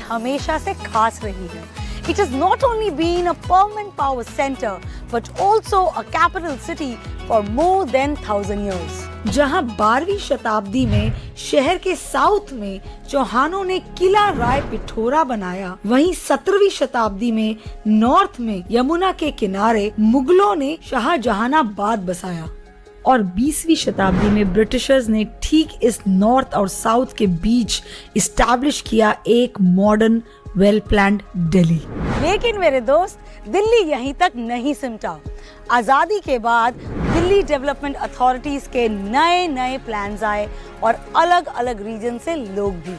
हमेशा से खास रही है। It has not only been a permanent power center, but also a capital city for more than 1,000 years. जहां 12वीं शताब्दी में शहर के साउथ में चौहानों ने किला राय पिथौरा बनाया, वहीं 17वीं शताब्दी में नॉर्थ में यमुना के किनारे मुगलों ने शाहजहानाबाद बसाया और 20वीं शताब्दी में ब्रिटिशर्स ने ठीक इस नॉर्थ और साउथ के बीच इस्टेब्लिश किया एक मॉडर्न वेल प्लान्ड दिल्ली। लेकिन मेरे दोस्त, दिल्ली यहीं तक नहीं सिमटा। आजादी के बाद दिल्ली डेवलपमेंट अथॉरिटीज के नए नए प्लान्स आए और अलग अलग रीजन से लोग भी।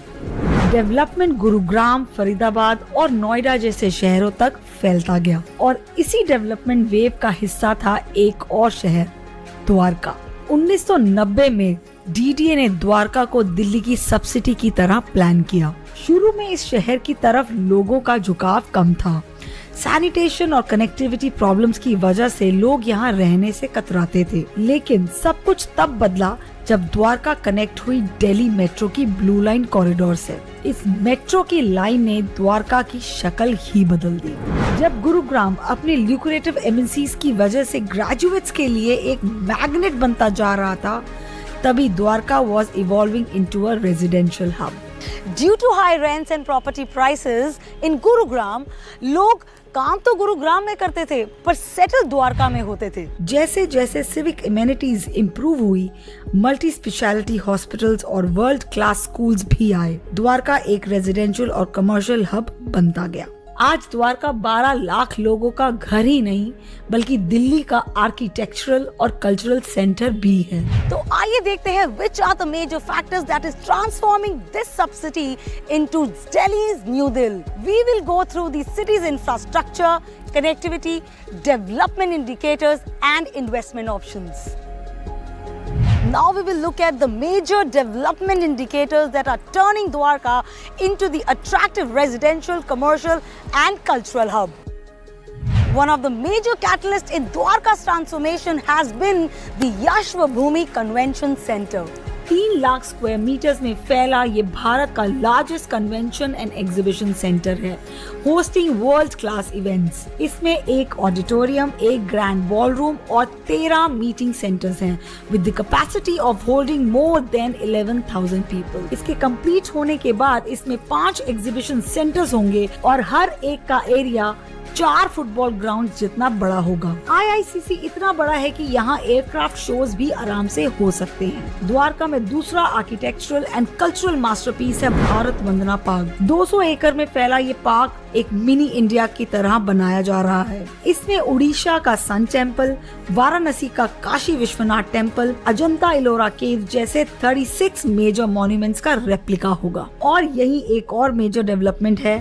डेवलपमेंट गुरुग्राम, फरीदाबाद और नोएडा जैसे शहरों तक फैलता गया और इसी डेवलपमेंट वेव का हिस्सा था एक और शहर, द्वारका। 1990 में डीडीए ने द्वारका को दिल्ली की सब सिटी की तरह प्लान किया। शुरू में इस शहर की तरफ लोगों का झुकाव कम था। सैनिटेशन और कनेक्टिविटी प्रॉब्लम्स की वजह से लोग यहाँ रहने से कतराते थे, लेकिन सब कुछ तब बदला जब द्वारका कनेक्ट हुई दिल्ली मेट्रो की ब्लू लाइन कॉरिडोर से। इस मेट्रो की लाइन ने द्वारका की शक्ल ही बदल दी। जब गुरुग्राम अपने ल्यूक्रेटिव एमएनसीज की वजह से ग्रेजुएट्स के लिए एक मैग्नेट बनता जा रहा था, तभी Dwarka was evolving into a residential hub. Due to high rents and property prices in Gurugram, लोग काम तो गुरुग्राम में करते थे पर सेटल द्वारका में होते थे। जैसे जैसे सिविक इम्यूनिटीज इम्प्रूव हुई, मल्टी स्पेशलिटी हॉस्पिटल्स और वर्ल्ड क्लास स्कूल्स भी आए। द्वारका एक रेजिडेंशियल और कमर्शियल हब बनता गया। आज द्वारका 12 लाख लोगों का घर ही नहीं बल्कि दिल्ली का आर्किटेक्चरल और कल्चरल सेंटर भी है। तो आइए देखते हैं which are the major factors that is transforming this sub-city into Delhi's New Delhi. We will go through the city's infrastructure, connectivity, development indicators and investment options. Now we will look at the major development indicators that are turning Dwarka into the attractive residential, commercial and cultural hub. One of the major catalysts in Dwarka's transformation has been the Yashvabhoomi Convention Center. 3 lakh square metres में फैला ये भारत का largest convention and exhibition centre है, hosting world class events. इसमें एक auditorium, एक grand ballroom और 13 meeting centres हैं with the capacity of holding more than 11,000 people. इसके कंप्लीट होने के बाद इसमें 5 एग्जीबिशन सेंटर्स होंगे और हर एक का एरिया 4 फुटबॉल ग्राउंड जितना बड़ा होगा। IICC इतना बड़ा है कि यहाँ एयरक्राफ्ट शोज भी आराम से हो सकते हैं। द्वारका में दूसरा आर्किटेक्चरल एंड कल्चरल मास्टरपीस है भारत वंदना पार्क। 200 एकड़ में फैला ये पार्क एक मिनी इंडिया की तरह बनाया जा रहा है। इसमें उड़ीसा का सन टेम्पल, वाराणसी का काशी विश्वनाथ टेम्पल, अजंता इलोरा केव जैसे 36 मेजर मॉन्यूमेंट्स का रेप्लिका होगा। और यही एक और मेजर डेवलपमेंट है,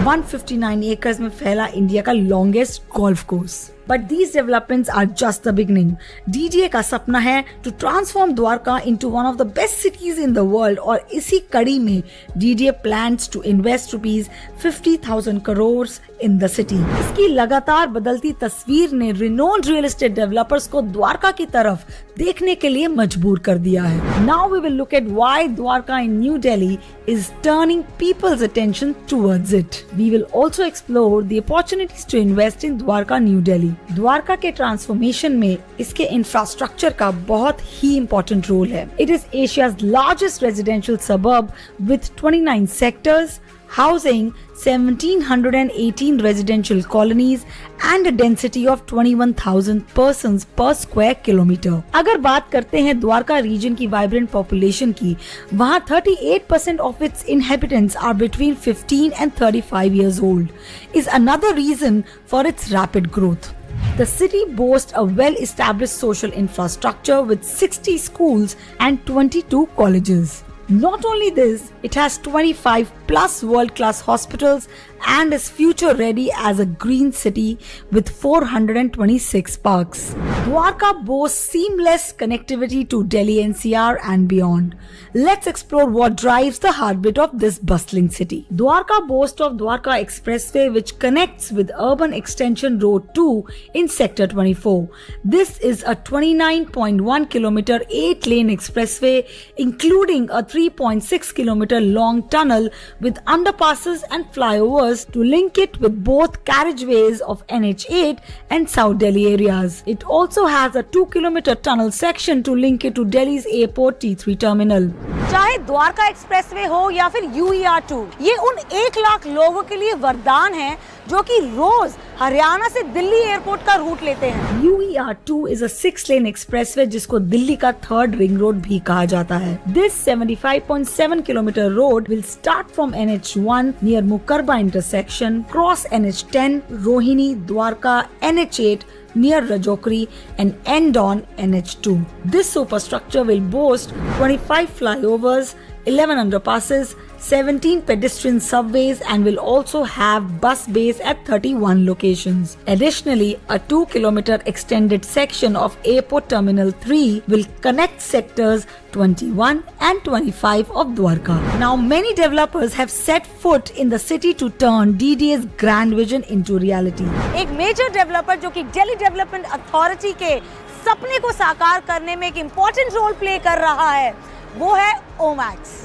159 एकर्स में फैला इंडिया का longest golf course. But these developments are just the beginning. DDA का सपना है to transform Dwarka into one of the best cities in the world और इसी कड़ी में DDA plans to invest rupees 50,000 crores in the city. इसकी लगातार बदलती तस्वीर ने renowned real estate developers को द्वारका की तरफ देखने के लिए मजबूर कर दिया है। Now we will look at why Dwarka in New Delhi is turning people's attention towards it. We will also explore the opportunities to invest in Dwarka New Delhi. Dwarka के ट्रांसफॉर्मेशन में इसके इंफ्रास्ट्रक्चर का बहुत ही इम्पोर्टेंट रोल है। It is Asia's largest residential suburb with 29 sectors housing 1,718 residential colonies and a density of 21,000 persons per square kilometer. अगर बात करते हैं द्वारका रीजन की वाइब्रेंट पॉपुलेशन की, वहाँ 38% of its inhabitants are between 15 and 35 years old. Is another reason for its rapid growth. The city boasts a well-established social infrastructure with 60 schools and 22 colleges. Not only this, it has 25 plus world-class hospitals and is future ready as a green city with 426 parks. Dwarka boasts seamless connectivity to Delhi NCR and beyond. Let's explore what drives the heartbeat of this bustling city. Dwarka boasts of Dwarka Expressway which connects with Urban Extension Road 2 in Sector 24. This is a 29.1 kilometer 8-lane expressway including a 3.6 kilometer long tunnel with underpasses and flyovers to link it with both carriageways of NH8 and South Delhi areas. It also has a 2-kilometer tunnel section to link it to Delhi's airport T3 terminal. चाहे Dwarka expressway हो या फिर UER2, ये उन 1 लाख लोगों के लिए वरदान है जो कि रोज हरियाणा से दिल्ली एयरपोर्ट का रूट लेते हैं। UER2 is a 6-lane expressway जिसको दिल्ली का थर्ड रिंग रोड भी कहा जाता है। This 75.7 kilometer road will start from NH1 near Mukarba intersection, cross NH10, Rohini, Dwarka, NH8 near Rajokri and end on NH2. This superstructure will boast 25 flyovers, 11 underpasses, 17 pedestrian subways and will also have bus bays at 31 locations. Additionally, a 2-kilometer extended section of Airport Terminal 3 will connect sectors 21 and 25 of Dwarka. Now, many developers have set foot in the city to turn DDA's grand vision into reality. एक major developer जो कि Delhi development authority के सपने को साकार करने में एक इम्पोर्टेंट रोल प्ले कर रहा है, वो है Omax.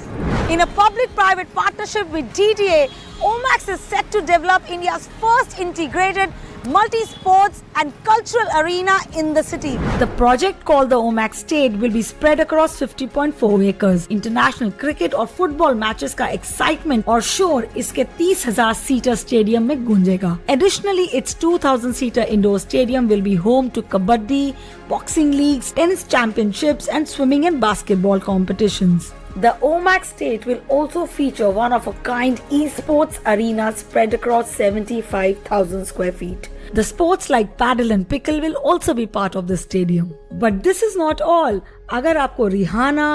In a public-private partnership with DDA, Omax is set to develop India's first integrated multi-sports and cultural arena in the city. The project called the Omax State will be spread across 50.4 acres. International cricket और football matches का excitement और शोर इसके 30,000 seater stadium में गूंजेगा. Additionally, its 2,000-seater indoor stadium will be home to kabaddi, boxing leagues, tennis championships and swimming and basketball competitions. The Omax State will also feature one-of-a-kind esports arena spread across 75,000 square feet. The sports like paddle and pickle will also be part of the stadium. But this is not all. अगर आपको Rihanna,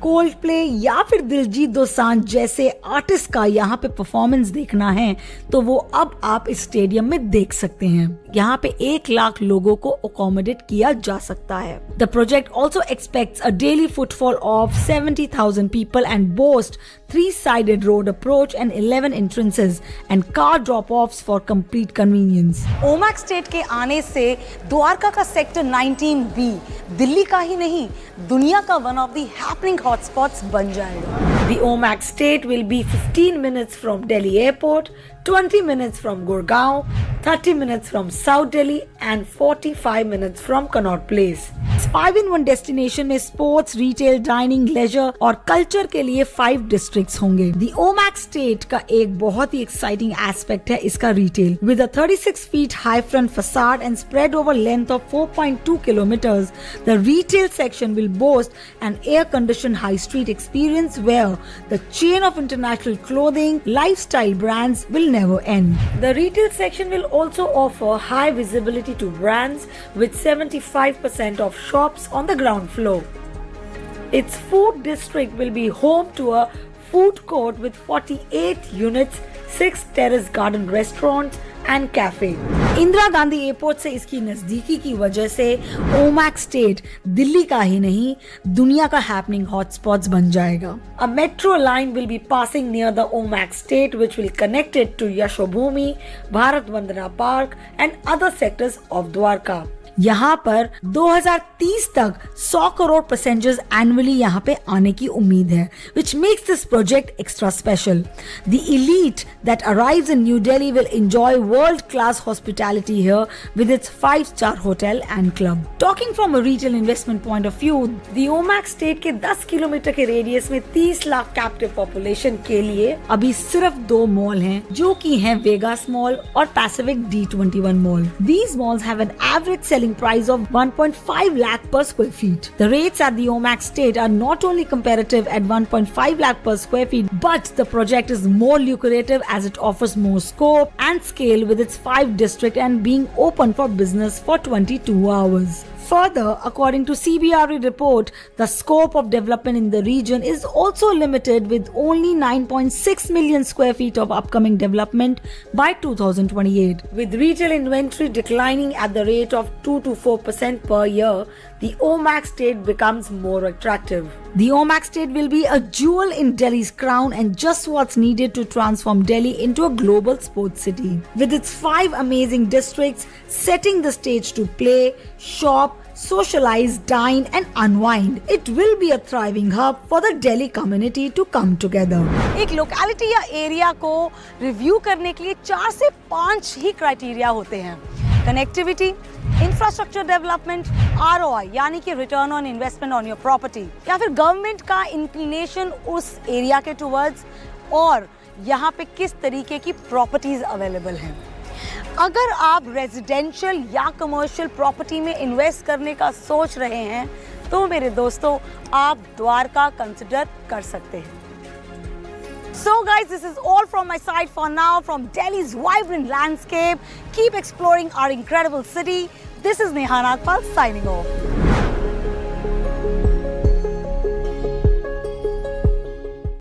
cold play या फिर दिलजीत दोसांझ जैसे artist का यहाँ पे performance देखना है तो वो अब आप इस स्टेडियम में देख सकते हैं। यहाँ पे 1 लाख लोगों को अकोमोडेट किया जा सकता है। The project also expects a daily footfall of 70,000 people and boasts 3-sided road approach and 11 entrances and car drop-offs for complete convenience. Omax state के आने से द्वारका का सेक्टर 19B दिल्ली का ही नहीं, दुनिया का one of the happening hotspots बन जाएगा। The Omax State will be 15 minutes from Delhi Airport, 20 minutes from Gurgaon, 30 minutes from South Delhi and 45 minutes from Connaught Place. इस 5-in-1 destination में sports, retail, dining, leisure और culture के लिए 5 districts होंगे। The Omax State का एक बहुत ही exciting aspect है इसका retail. With a 36 feet high front facade and spread over length of 4.2 kilometers, the retail section will boast an air-conditioned high street experience where the chain of international clothing, lifestyle brands will never end. The retail section will also offer high visibility to brands with 75% of shops on the ground floor. Its food district will be home to a food court with 48 units, 6 terrace garden restaurants and cafe. Indira Gandhi airport से इसकी नजदीकी की वजह से Omaxe state Delhi का ही नहीं दुनिया का हैपनिंग हॉटस्पॉट्स बन जाएगा. A metro line will be passing near the Omax State which will connect it to Yashobhumi, Bharat Vandana Park and other sectors of Dwarka. यहाँ पर 2030 तक 100 करोड़ पैसेंजर्स एनुअली यहाँ पे आने की उम्मीद है, which makes this project extra special. The elite that arrives in New Delhi will enjoy world-class hospitality here with its 5-star hotel and club. Talking from a retail investment point of view, the Omax State के 10 kilometre के radius में 30 lakh captive population के लिए अभी सिर्फ 2 mall हैं, जो कि हैं वेगास मॉल और Pacific D21 mall. These malls have an average selling price of 1.5 lakh per square feet. The rates at the Omax State are not only competitive at 1.5 lakh per square feet, but the project is more lucrative as it offers more scope and scale with its 5 district and being open for business for 22 hours. Further, according to CBRE report, the scope of development in the region is also limited with only 9.6 million square feet of upcoming development by 2028. With retail inventory declining at the rate of 2 to 4% per year, the Omax State becomes more attractive. The Omax State will be a jewel in Delhi's crown and just what's needed to transform Delhi into a global sports city. With its 5 amazing districts setting the stage to play, shop, socialize, dine and unwind. It will be a thriving hub for the Delhi community to come together. एक locality या area को review करने के लिए 4 से 5 ही criteria होते हैं। Connectivity, infrastructure development, ROI यानी कि return on investment on your property, या फिर गवर्नमेंट का इंक्लिनेशन उस एरिया के टुवर्ड्स, और यहाँ पे किस तरीके की प्रॉपर्टीज अवेलेबल हैं। अगर आप रेजिडेंशियल या कमर्शियल प्रॉपर्टी में इन्वेस्ट करने का सोच रहे हैं तो मेरे दोस्तों आप द्वारका कंसिडर कर सकते हैं। So guys, this is all from my side for now from Delhi's vibrant landscape. Keep exploring our incredible city. This is Neha Nagpal signing off.